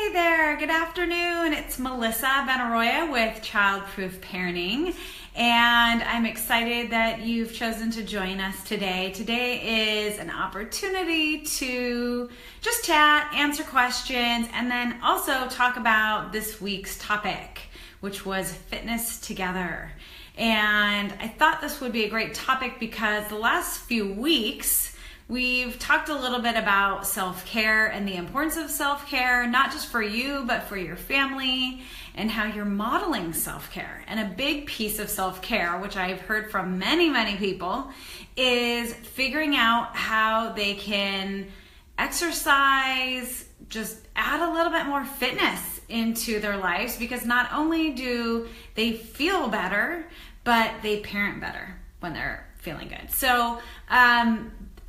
Hey there, good afternoon. It's Melissa Benaroya with Childproof Parenting, and I'm excited that you've chosen to join us today. Today is an opportunity to just chat, answer questions, and then also talk about this week's topic, which was fitness together. And I thought this would be a great topic because the last few weeks we've talked a little bit about self-care and the importance of self-care, not just for you, but for your family, and how you're modeling self-care. And a big piece of self-care, which I've heard from many people, is figuring out how they can exercise, just add a little bit more fitness into their lives, because not only do they feel better, but they parent better when they're feeling good. So,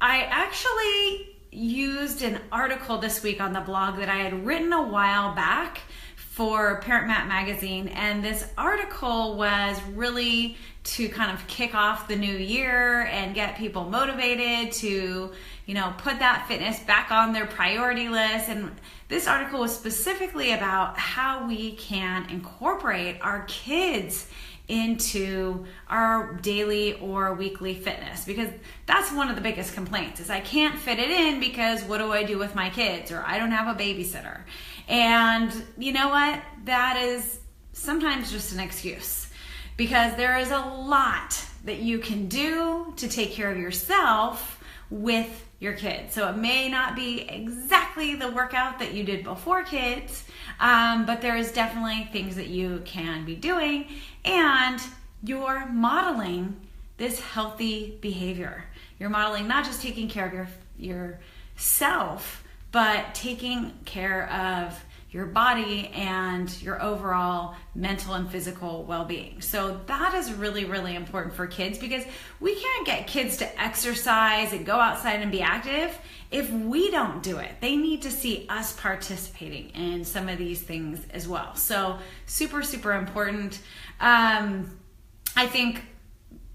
I actually used an article this week on the blog that I had written a while back for Parent Mat magazine, and this article was really to kind of kick off the new year and get people motivated to, put that fitness back on their priority list. And this article was specifically about how we can incorporate our kids into our daily or weekly fitness, because that's one of the biggest complaints is I can't fit it in because what do I do with my kids, or I don't have a babysitter. And you know what? That is sometimes just an excuse, because there is a lot that you can do to take care of yourself with your kids. So it may not be exactly the workout that you did before kids, but there is definitely things that you can be doing, and you're modeling this healthy behavior. You're modeling not just taking care of yourself, but taking care of your body and your overall mental and physical well-being. So that is really important for kids, because we can't get kids to exercise and go outside and be active if we don't do it. They need to see us participating in some of these things as well. So super important. I think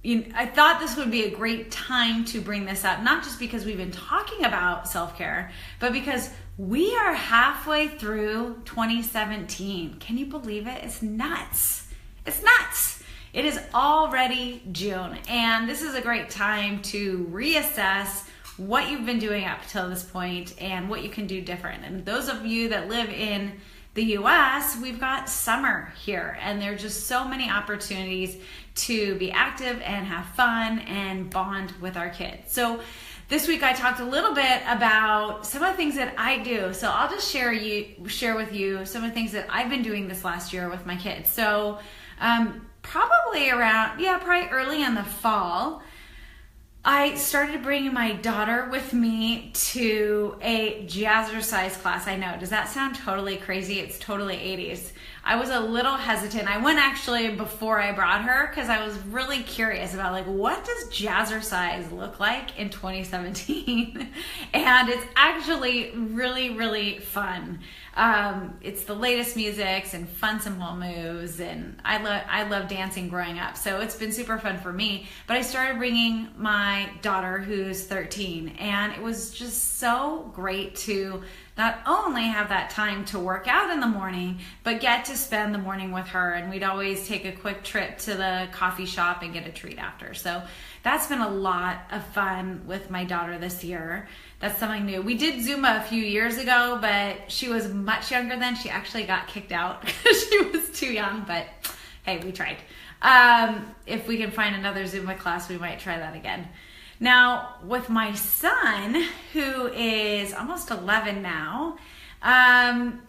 I thought this would be a great time to bring this up, not just because we've been talking about self-care, but because we are halfway through 2017. Can you believe it? It's nuts. It's nuts. It is already June, and this is a great time to reassess what you've been doing up till this point and what you can do different. And those of you that live in the US, we've got summer here, and there are just so many opportunities to be active and have fun and bond with our kids. So this week I talked a little bit about some of the things that I do. So I'll just share with you some of the things that I've been doing this last year with my kids. So probably early in the fall, I started bringing my daughter with me to a jazzercise class. I know, does that sound totally crazy? It's totally 80s. I was a little hesitant. I went actually before I brought her because I was really curious about what does jazzercise look like in 2017? And it's actually really fun. It's the latest musics and fun, simple moves, and I love dancing growing up, so it's been super fun for me. But I started bringing my daughter, who's 13, and it was just so great to not only have that time to work out in the morning, but get to spend the morning with her. And we'd always take a quick trip to the coffee shop and get a treat after. So that's been a lot of fun with my daughter this year. That's something new. We did Zumba a few years ago, but she was much younger then. She actually got kicked out because she was too young, but hey, we tried. If we can find another Zumba class, we might try that again. Now, with my son, who is almost 11 now,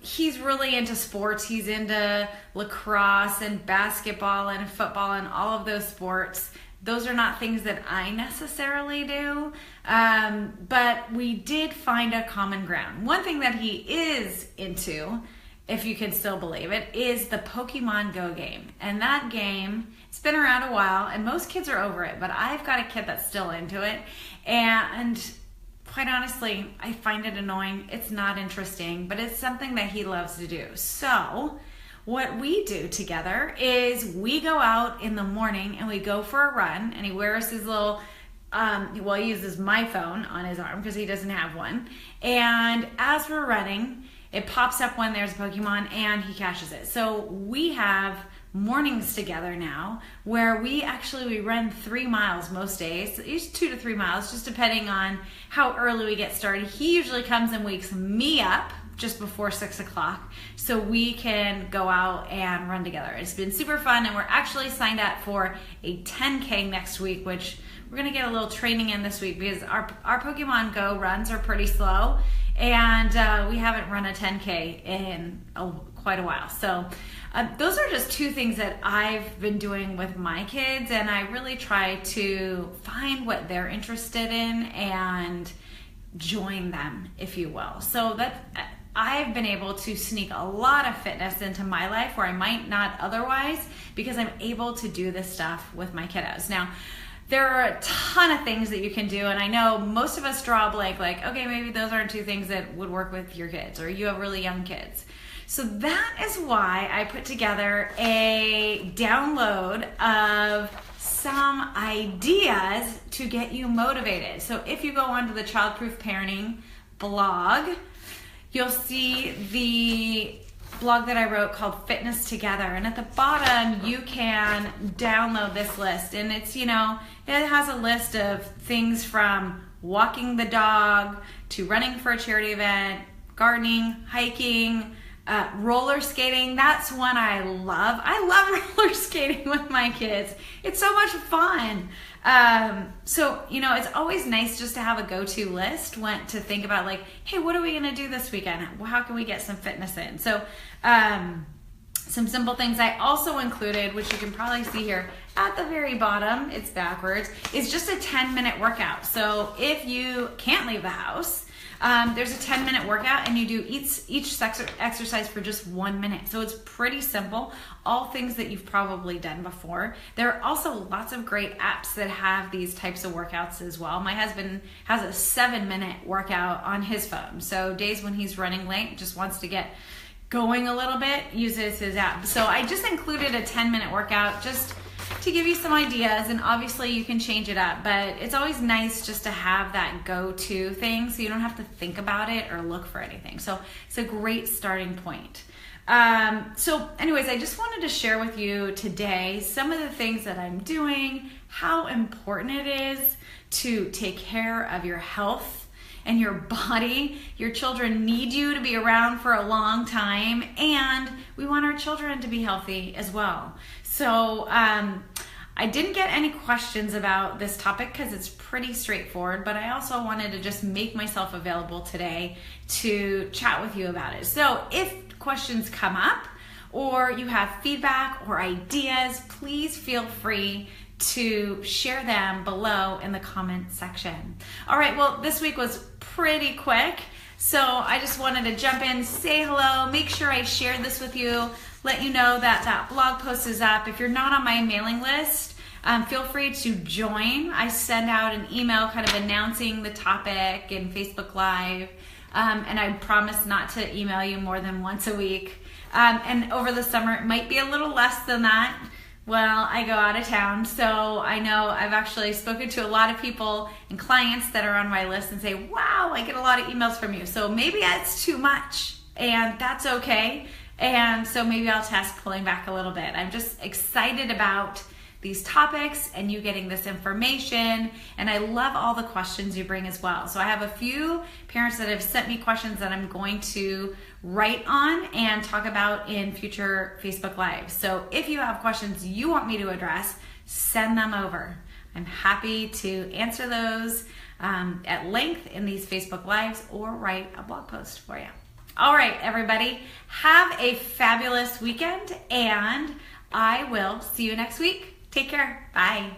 he's really into sports. He's into lacrosse and basketball and football and all of those sports. Those are not things that I necessarily do, but we did find a common ground. One thing that he is into, if you can still believe it, is the Pokemon Go game. And that game, it's been around a while, and most kids are over it, but I've got a kid that's still into it. And quite honestly, I find it annoying. It's not interesting, but it's something that he loves to do. So what we do together is we go out in the morning and we go for a run, and he wears his little he uses my phone on his arm because he doesn't have one. And as we're running, it pops up when there's a Pokemon and he catches it. So we have mornings together now where we run 3 miles most days. It's 2 to 3 miles, just depending on how early we get started. He usually comes and wakes me up just before 6 o'clock so we can go out and run together. It's been super fun, and we're actually signed up for a 10K next week, which we're gonna get a little training in this week because our Pokemon Go runs are pretty slow, and we haven't run a 10K in quite a while. So those are just 2 things that I've been doing with my kids, and I really try to find what they're interested in and join them, if you will. So that I've been able to sneak a lot of fitness into my life where I might not otherwise, because I'm able to do this stuff with my kiddos. Now, there are a ton of things that you can do, and I know most of us draw a blank, like, okay, maybe those aren't 2 things that would work with your kids, or you have really young kids. So that is why I put together a download of some ideas to get you motivated. So if you go onto the Childproof Parenting blog, you'll see the blog that I wrote called Fitness Together, and at the bottom you can download this list, and it's, it has a list of things from walking the dog to running for a charity event, gardening, hiking, roller skating. That's one I love. I love roller skating with my kids. It's so much fun. So, it's always nice just to have a go-to list to think about, like, hey, what are we going to do this weekend? How can we get some fitness in? So, some simple things I also included, which you can probably see here at the very bottom, it's backwards, is just a 10-minute workout. So if you can't leave the house, there's a 10-minute workout, and you do each exercise for just 1 minute. So it's pretty simple, all things that you've probably done before. There are also lots of great apps that have these types of workouts as well. My husband has a 7-minute workout on his phone. So days when he's running late, just wants to get going a little bit, uses his app. So I just included a 10-minute workout just to give you some ideas, and obviously you can change it up, but it's always nice just to have that go-to thing so you don't have to think about it or look for anything. So it's a great starting point. So anyways, I just wanted to share with you today some of the things that I'm doing, how important it is to take care of your health and your body. Your children need you to be around for a long time, and we want our children to be healthy as well. So I didn't get any questions about this topic because it's pretty straightforward, but I also wanted to just make myself available today to chat with you about it. So if questions come up or you have feedback or ideas, please feel free to share them below in the comment section. All right, well, this week was pretty quick, so I just wanted to jump in, say hello, make sure I shared this with you, let you know that that blog post is up. If you're not on my mailing list, feel free to join. I send out an email kind of announcing the topic in Facebook Live, and I promise not to email you more than once a week. And over the summer, it might be a little less than that. Well, I go out of town, so I know I've actually spoken to a lot of people and clients that are on my list and say, wow, I get a lot of emails from you. So maybe that's too much, and that's okay. And so maybe I'll test pulling back a little bit. I'm just excited about these topics and you getting this information, and I love all the questions you bring as well. So I have a few parents that have sent me questions that I'm going to write on and talk about in future Facebook Lives. So if you have questions you want me to address, send them over. I'm happy to answer those at length in these Facebook Lives or write a blog post for you. All right, everybody, have a fabulous weekend, and I will see you next week. Take care. Bye.